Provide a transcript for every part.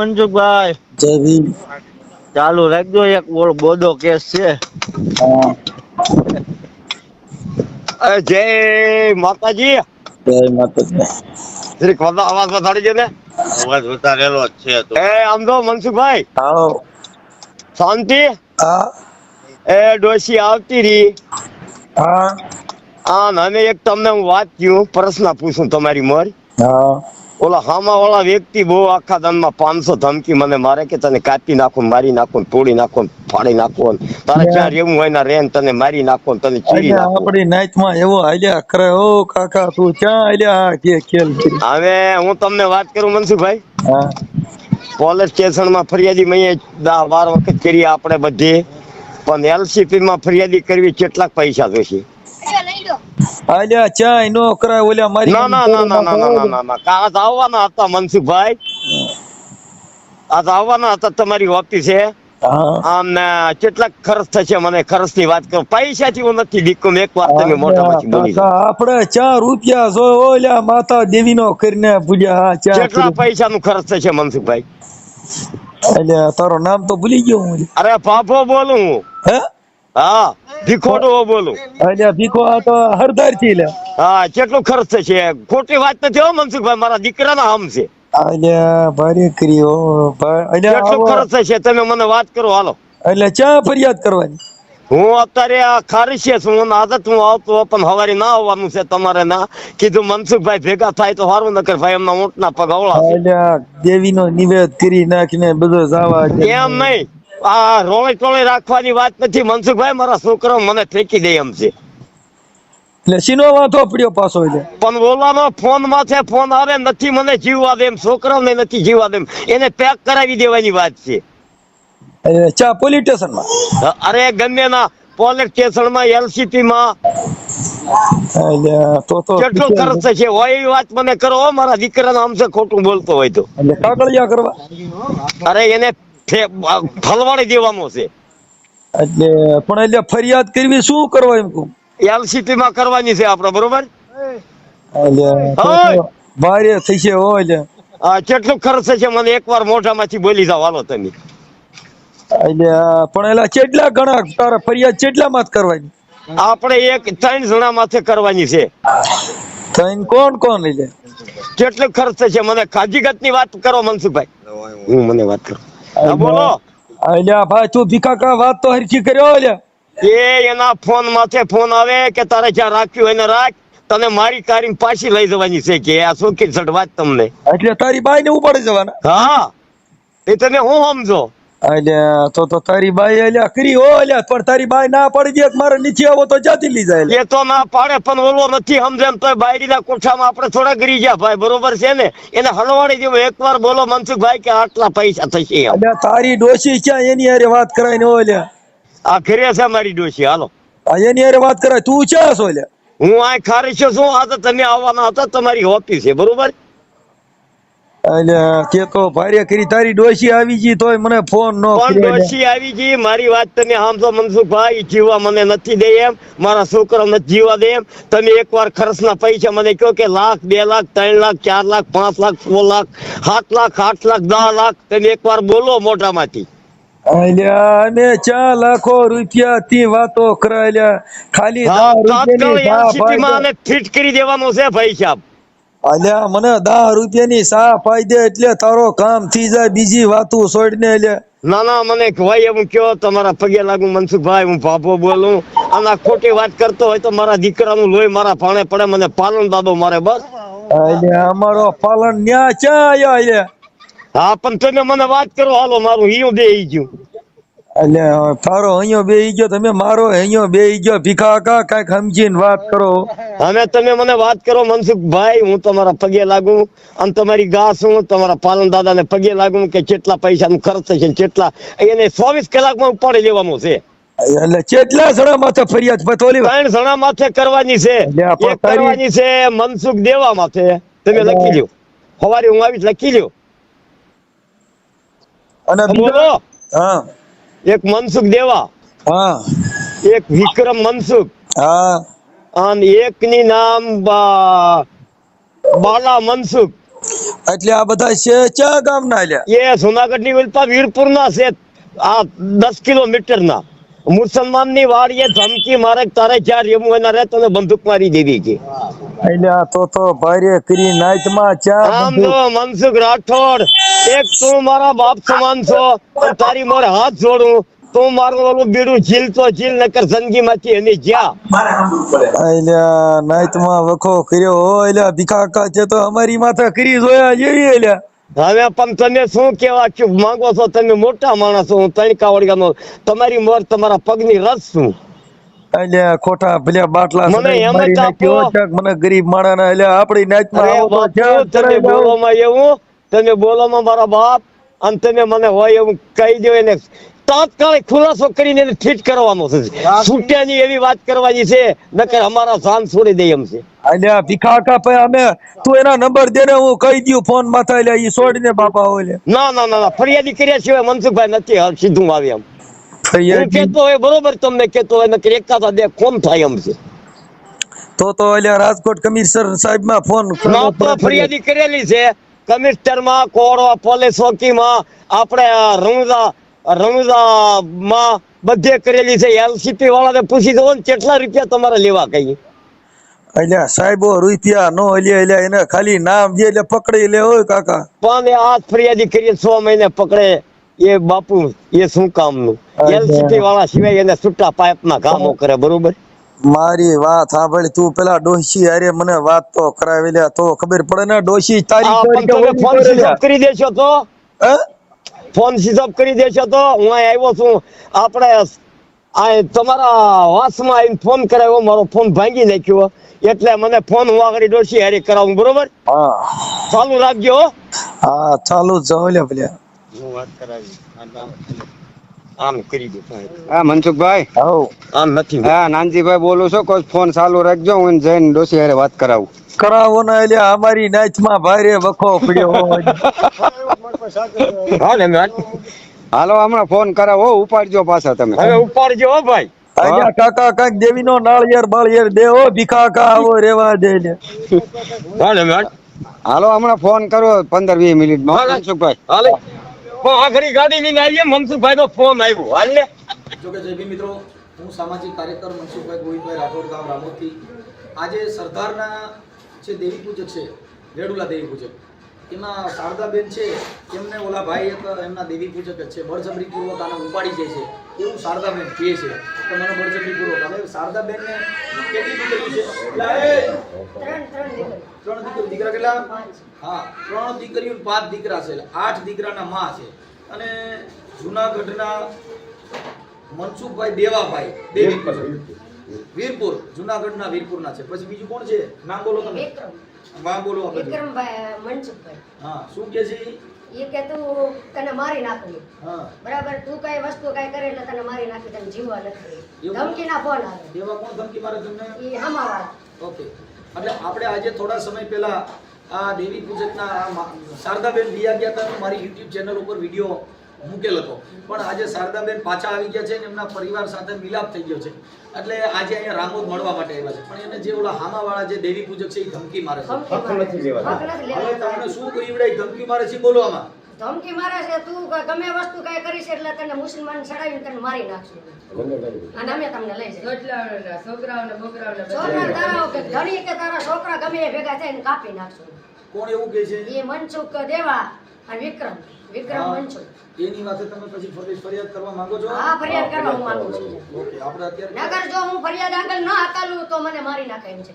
મનસુખભાઈ જય ભીમ. ચાલુ રાખજો, એક બોધો કેસ છે. હા, જય માતાજી. જય માતાજી. જરીક અવાજ વધારી દે ને. અવાજ વધારેલો જ છે તો. આમ તો મનસુખભાઈ આવો. શાંતિ. હા. ડોશી આવતી રહી. હા. અને એક તમને હું વાત કહું, પ્રશ્ન પૂછું તમારી મોર. હા. ઓલા હામા વાળા વ્યક્તિ બહુ આખા દાનમાં 500 ધમકી મને મારે કે તને કાપી નાખું, મારી નાખું, તોડી નાખું, ફાડી નાખું, તારે ક્યાં રહેવું હોય ના રેન તને મારી નાખો, તને ચીરી નાખો. આપડી નાઈટમાં એવો હાલ્યા કરે. ઓ કાકા તું ક્યાં હાલ્યા? કે ખેલ કરી. હવે હું તમને વાત કરું મનસુખભાઈ, હા. પોલીસ સ્ટેશનમાં ફરિયાદી મેં 10-12 વખત કરી આપણે બધી, પણ એલસીપી માં ફરિયાદી કરવી કેટલાક પૈસા જોશે? હાલ્યા ચાય નો કરાય. ઓલા મારી ના ના ના ના ના ના ના ના ના આજ આવવાના હતા મનસુખભાઈ, આજ આવવાના હતા તમારી ઓફિસે. હા. આમને કેટલાક ખર્ચ થશે? મને ખર્ચ ની વાત કરો. પૈસાથી હું નથી દીકરો, એકવાર તમે મોઢામાંથી બોલી જાઓ. આપડે 4 રૂપિયા જો ઓલા માતા દેવી નો કરીને પૂજ્યા. કેટલા પૈસા નું ખર્ચ થશે મનસુખભાઈ? અલ્યા તારો નામ તો ભૂલી ગયો હું. અરે પાપો બોલું હું. હે? હા, ભીખોડો બોલું. અલ્યા ભીખો આ તો હરદાર થી લે. હા, કેટલું ખર્ચ થશે? ખોટી વાત નથી હો મનસુખભાઈ, મારા દીકરાના આમ છે. અલ્યા ભારે કર્યો ભાઈ. કેટલું ખર્ચ થશે તમે મને વાત કરો હાલો. એટલે ચા ફરિયાદ કરવાની? હું અત્યારે આ ખારી છું, આદત હું આવતો પણ હવારે ના આવવાનું છે તમારે. ના કીધું મનસુખભાઈ ભેગા થાય તો સારું, નકર ભાઈ એમના ઊંટના પગ અવળા છે. અલ્યા દેવી નો નિવેદ કરી નાખીને બધો જવા દે. એમ નહીં, આ રોળે ટોળે રાખવાની વાત નથી મનસુખભાઈ, મારા છોકરો મને ફેંકી દે એમ છે. એટલે સીનો વાંધો પડ્યો પાછો. પણ ઓલાનો ફોન માથે ફોન આવે, નથી મને જીવવા દે એમ, છોકરાને નથી જીવવા દે એમ, એને પેક કરાવી દેવાની વાત છે. ચા પોલીસ સ્ટેશન માં? અરે ગમે ના પોલીસ સ્ટેશન માં, એલસીપી માં. તો કેટલો ખર્ચ થશે હોય એવી વાત મને કરો. મારા દીકરાને આમ છે ખોટું બોલતો હોય તો. કાગળિયા કરવા? અરે એને ફલવાડી દેવાનો છે. એટલે પણ એટલે ફરિયાદ કરવી શું કરવા એમ કહું? એલસીપી માં કરવાની છે આપડે, બરોબર? ભારે થશે હોય. કેટલું ખર્ચ થશે મને એકવાર મોઢામાંથી બોલી જાવ હાલો તમે. પણ એલા કેટલા ગણા તારા ફરિયાદ કેટલા માં કરવાની? આપણે 3 જણા માથે કરવાની છે. કોણ કોણ લઈ જાય? કેટલું ખર્ચ થશે મને હકીકત ની વાત કરો મનસુખભાઈ. હું મને વાત કરું. હા બોલો. અલ્યા ભાઈ તું ભીખા વાત તો હરખી કર્યો. એના ફોન માથે ફોન આવે કે તારે જ્યાં રાખ્યું એને રાખ, તને મારી કાઢીને પાછી લઈ જવાની છે કે આ શું કે વાત તમને. એટલે તારી બાઈ ને ઉપાડી જવાના? હા, એ તમે હું સમજો. અલ્યા તો તારી બાઈ અલ્યા કરી હો. અલ્યા પણ તારી બાઈ ના પાડી દે મારે નીચે આવો તો જાતી લઈ જાય. એ તો ના પાડે પણ ઓલો નથી સમજે એમ, તો બાયડીના કોઠામાં આપણે થોડા ગરી ગયા ભાઈ, બરોબર છે ને? એને હલવાડી દેવો એકવાર. બોલો મનસુખભાઈ કે આટલા પૈસા થશે. અલ્યા તારી ડોશી ક્યાં એની હારે વાત કરાય ને? ઓલ્યા આ ઘરે છે મારી ડોશી. હાલો એની હારે વાત કરાય. તું ક્યાં છો? ઓલ્યા હું આ ખારી છું. આ તો તમે આવવાના હતા, તમારી ઓફિસ છે, બરોબર? અલ્યા તે તો ભારે કરી. તારી ડોશી આવી ગઈ તોય મને ફોન નો પણ ડોશી આવી ગઈ, મારી વાત તમે સમજો મનસુખભાઈ. જીવવા મને નથી દે એમ, મારા છોકરા નથી જીવવા દે એમ. તમે એકવાર ખર્ચના પૈસા મને કહો કે 1 લાખ, 2 લાખ, 3 લાખ, 4 લાખ, 5 લાખ, 6 લાખ, 7 લાખ, 8 લાખ, 10 લાખ, તમે એકવાર બોલો મોઢામાંથી. અલ્યા અને 4 લાખો રૂપિયા થી વાતો કરાયેલા. ખાલી 10 રૂપિયાની ફિટ કરી દેવાનો છે ભાઈ સાહેબ. અલ્યા મને 10 રૂપિયાની સા ફાયદે એટલે તારો કામ થઈ જાય. બીજી વાતો છોડને. અલ્યા ના ના મને ભાઈ એવું કયો, તમારા પગે લાગુ મનસુખભાઈ, હું બાપો બોલું. અને ખોટી વાત કરતો હોય તો મારા દીકરાનું લોહી મારા ભાણે પડે. મને પાલન દાદો મારે બસ. અલ્યા અમારો પાલન ન્યા ક્યાં આયા? હા પણ તમે મને વાત કરો હાલો. મારું હિયું બે ગયું. અલ્યા તારો અહીંયા બેહી ગયો, તમે મારો અહીંયા બેહી ગયો. ભીખા કા કઈક સમજીને વાત કરો. અને તમે મને વાત કરો મનસુખભાઈ, હું તમારા પગે લાગુ. અને તમારી ગા છું, તમારા પાલન દાદા ને પગે લાગુ કે કેટલા પૈસા નું ખર્ચ થશે, કેટલા એને 24 કલાકમાં ઉપાડી લેવાનું છે. એટલે કેટલા જણા માથે ફરિયાદ? 3 જણા માથે કરવાની છે. એક કરવાની છે મનસુખ દેવા માથે. તમે લખી લ્યો, સવારે હું આવીશ લખી લ્યો. અને બોલો. હા, એક મનસુખ દેવા, હા, એક વિક્રમ મનસુખ, હા, અને એક ની નામ બાલા મનસુખ. એટલે આ બધા છે ચા ગામના લ્યા? એ જુનાગઢ ની ઉલ્પા વીરપુર ના છે, આ 10 કિલોમીટર ના. મુસલમાન ની વાડીએ ધમકી મારે કે તારે જ્યાં રેવું એના રે તને બંદૂક મારી દેવી કે. અલ્યા તો ભારે કરી નાઈટમાં ચા આમ બંદૂક. જો મનસુખ રાઠોડ, એક તું મારા બાપ સમાન છો અને તારી મારે હાથ જોડું. તું મારું ઓલું બીડું ઝીલ તો ઝીલ નકર જિંદગી માંથી એની જ્યાં. અલ્યા નાઈટમાં વખો કર્યો હો અલ્યા ભીખા છે તો અમારી માથે કરી જોયા જેવી અલ્યા. હવે પણ તમે શું કેવા માંગો છો? તમે મોટા માણસ છો, હું તણકા વળગાનો. તમારી મોર તમારા પગની રસ છું. અલ્યા ખોટા ભલે બાટલા મને સડાઈ એમ જ મારી નાખ્યો આપો. છે, મને ગરીબ માણસના અલ્યા આપણી નાઈટમાં અરે આવો તો બાપુ, ચા તમે ચડાઈ દઉં. બોલોમાં એવું, તમે બોલોમાં મારા બાપ, અને તમે મને હોય એવું કહી દો એને તાત્કાલિક ખુલાસો કરીને એને ઠીક કરવાનો છે. છૂટ્યાની એવી વાત કરવાની છે, નકર અમારા જાન છોડી દે એમ છે. અલ્યા ભીખા ભાઈ અમે તું એના નંબર દે ને હું કહી દઉં ફોન માથા અલ્યા ઈ છોડીને બાપા ઓલે ના ના ના ના, ફરિયાદી કર્યા સિવાય મનસુખભાઈ નથી સીધું આવે એમ. હું ફરિયાદી કેતો હોય બરોબર, તમને કેતો હોય નકર એકાદા બે કોમ થાય એમ છે. તો અલ્યા રાજકોટ કમિશનર સાહેબ માં ફોન ના તો ફરિયાદી કરેલી છે કમિશનર માં, કોરવા પોલીસ ચોકીમાં, આપણે રણુજા માં બધે કરેલી છે. એલસીપી વાળાને પૂછી દો ને કેટલા રૂપિયા તમારે લેવા કઈ. અલ્યા સાહેબો રૂપિયા નો અલ્યા એને ખાલી નામ જે એટલે પકડી લે હોય કાકા. પણ એ આ ફરિયાદી કરી 6 મહિને પકડે એ બાપુ એ શું કામનું? એલસીપી વાળા સિવાય એને છૂટા પાઇપમાં કામો કરે બરોબર. મારી વાત સાંભળ તું પેલા ડોશી અરે મને વાત તો કરાવી લે તો ખબર પડે ને ડોશી તારી આ પણ તમે ફોન સ્વિચ ઓફ કરી દેશો તો, હે? ફોન સ્વિચ ઓફ કરી દેશો તો હું અહીં આવ્યો છું. આપણે આ તમારા વાસમાં આવીને ફોન કરાવ્યો, મારો ફોન ભાંગી નાખ્યો એટલે મને ફોન હું આગળ ડોશી હારી કરાવું બરોબર. હા ચાલુ રાખજો હો. હા ચાલુ જાવ લે ભલે. હું વાત કરાવી આમ કરી દો. હા મનસુખભાઈ, હાઉ આમ નથી. હા નાનજીભાઈ બોલું છું. કોઈ ફોન ચાલુ રાખજો, હું જઈને ડોસી હારે વાત કરાવું. કરાવો ને અલ્યા અમારી નાચમાં ભારે વખો પડ્યો હોય. હા ને મેં હાલો હમણાં ફોન કરાવો, ઉપાડજો પાછા તમે. હવે ઉપાડજો હો ભાઈ. અલ્યા કાકા કાક દેવીનો નાળિયેર બાળિયેર દેવો ભીખા આવો રેવા દે ને. હા ને મેં હાલો હમણાં ફોન કરો 15-20 મિનિટમાં મનસુખભાઈ. હાલે પણ આખરી ગાડી લઈને આવીએ. મનસુખભાઈ નો ફોન આવ્યો. હાલ ને જો કે જય ભીમ મિત્રો, હું સામાજિક કાર્યકર મનસુખભાઈ ગોવિંદભાઈ રાઠોડ ગામ રામોદથી. આજે સરદારના જે દેવી પૂજક છે, વેડુલા દેવી પૂજક, એમાં શારદાબેન છે, એમને ઓલા ભાઈ એક એમના દેવી પૂજક જ છે, બળજબરીપૂર્વક આને ઉપાડી જાય છે એવું શારદાબેન કહે છે. તો મને બળજબરીપૂર્વક હવે શારદાબેનને કેટલી દીકરી છે? 3 દીકરા કેટલા? હા 3 દીકરીઓ 5 દીકરા છે, એટલે 8 દીકરાના માં છે. અને જુનાગઢના મનસુખભાઈ દેવાભાઈ દેવી વીરપુર, જુનાગઢના વીરપુરના છે. પછી બીજું કોણ છે? નામ બોલો તમે. નામ બોલો. વિક્રમભાઈ મનસુખભાઈ. હા શું કે છે? એ કે તું તને મારી નાખું. હા બરાબર, તું કઈ વસ્તુ કઈ કરે એટલે તને મારી નાખી, તને જીવવા નથી. એવું? ધમકીના ફોન આવે. એવા કોણ ધમકી મારે તમને? એ હમાવાળા. ઓકે, એટલે આપણે આજે થોડા સમય પહેલા આ દેવી પૂજકના શારદાબેન વિયા ગયા હતા. મારી યુટ્યુબ ચેનલ ઉપર વિડીયો મૂકેલ હતો, પણ આજે શારદાબેન પાછા આવી ગયા છે અને એમના પરિવાર સાથે મિલાપ થઈ ગયો છે. એટલે આજે અહીંયા રામોદ મળવા માટે આવ્યા છે. પણ એને જે ઓલા હામાવાળા જે દેવી પૂજક છે એ ધમકી મારે છે. ધમકી મારે. હક નથી હવે લેવા. તમને શું કહ્યું? ધમકી મારે છે, બોલો આમાં. ધમકી મારે છે, તું ગમે વસ્તુ કઈ કરીશ એટલે તને મુસલમાન ચડાવીને તને મારી નાખશું અને અમે તમને લઈ જઈએ. છોકરા તારા કે ધણી કે તારા છોકરા ગમે એ ભેગા થઈને કાપી નાખશું. કોણ એવું કહે છે? એ મનસુખ દેવા અને વિક્રમ હા. મનસુખ. એની વાતે તમે પછી ફરિયાદ કરવા માંગો છો? હા, ફરિયાદ કરવા હું માંગુ છું. ઓકે, આપણે અત્યારે નગર જો હું ફરિયાદ આગળ ના હકાલું તો મને મારી નાખે એમ છે.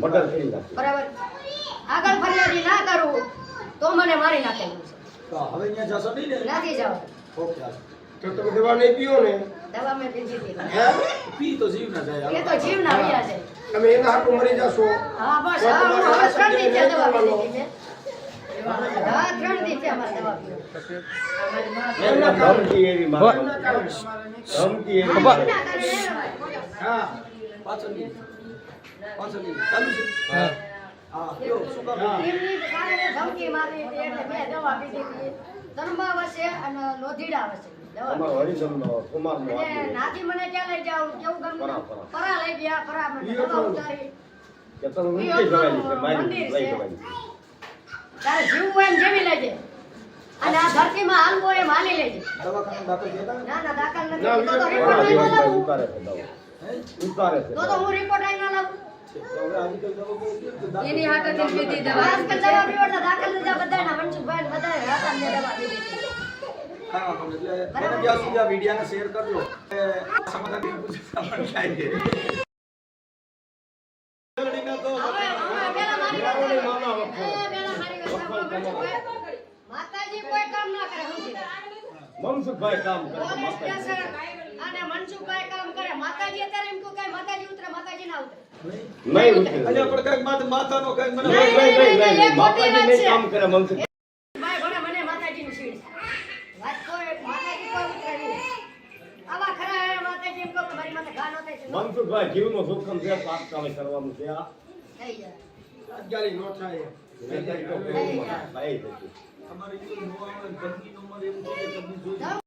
બરાબર, આગળ ફરિયાદી ના કરું તો મને મારી નાખે એમ છે. તો હવે અહીંયા જશો નહીં ને? નથી જવા. ઓકે હાલો. તો તમે દવા નહીં પીઓ ને, દવા મેં પીધી હતી. પી તો જીવ ના જાય. એ તો જીવ ના રહ્યા છે. તમે એના હાથું મરી જશો. હા બસ, હા, હું હવે 3 દી થયા દવા પી લીધી મેં. હા 3 દી થયા મારે દવા પીધી. ધમકી એવી મારે. ધમકી એવી મારે. હા પાછળની ચાલુ છે. હા કયો શું કામ? એમની કારણે ધમકી મારી હતી એટલે મેં દવા પીધી હતી. ધર્માવશે અને લોધીડાવશે દવા. અમારો હરિજનનો કુમારનો અને આદમી નાથી મને ક્યાં લઈ જાવ? કેવું ગામ? પરા લઈ ગયા. પરા મને દવા ઉતારી. કે તને મૂકી જવાની છે, મારી મંદિર લઈ છે. જવાની. તારે જીવવું હોય એમ જીવી લેજે અને આ ધરતીમાં હાલવું હોય એમ હાલી લેજે. દવાખાને દાખલ થયા હતા ને? ના ના દાખલ નથી. તો તો રિપોર્ટ અહીં ન લાવું. હે? તો હું રિપોર્ટ અહીં ન લાવું. તો હવે આજકાલ દવા બહુ ઉપયોગ છે. દાખલ એની હાથેથી જ લીધી દવા. આજકાલ દવા પીવડતા દાખલ લીધા બધાના મનસુખભાઈ ને બધાએ હાથાને દવા દીધી. કાંઈ વાંધો નહીં. એટલે બને ત્યાં સુધી આ વિડીયોને શેર કરજો. સમાધાન પૂછે થાય છે. માતાજી કોઈ કામ ના કરે મનસુખભાઈ કામ કરે પોલીસ સ્ટેશન અને મનસુખભાઈ કામ કરે. માતાજી અત્યારે એમ કહું કે માતાજી ઉતરે, માતાજી ના ઉતરે. નહીં ઉતરે. અલ્યા પણ કંઈક માથાનો કંઈક મને નહીં, માતાજી નહીં કામ કરે મનસુખ ભાઈ ભલે મને માતાજીની સીડ છે. વાત કોઈ માતાજી કોઈ ઉતરે નહીં. આવા ખરા હે માતાજી એમ કહું કે મારી માથે ઘા ન થાય છે. મનસુખભાઈ જીવનો જોખમ છે પાપ કામે કરવાનું છે આ થઈ જાય. અત્યારે નો થાય ભાઈ અમારી નો આવે કંપની નો મળે એવું છે કે કંપની જોઈ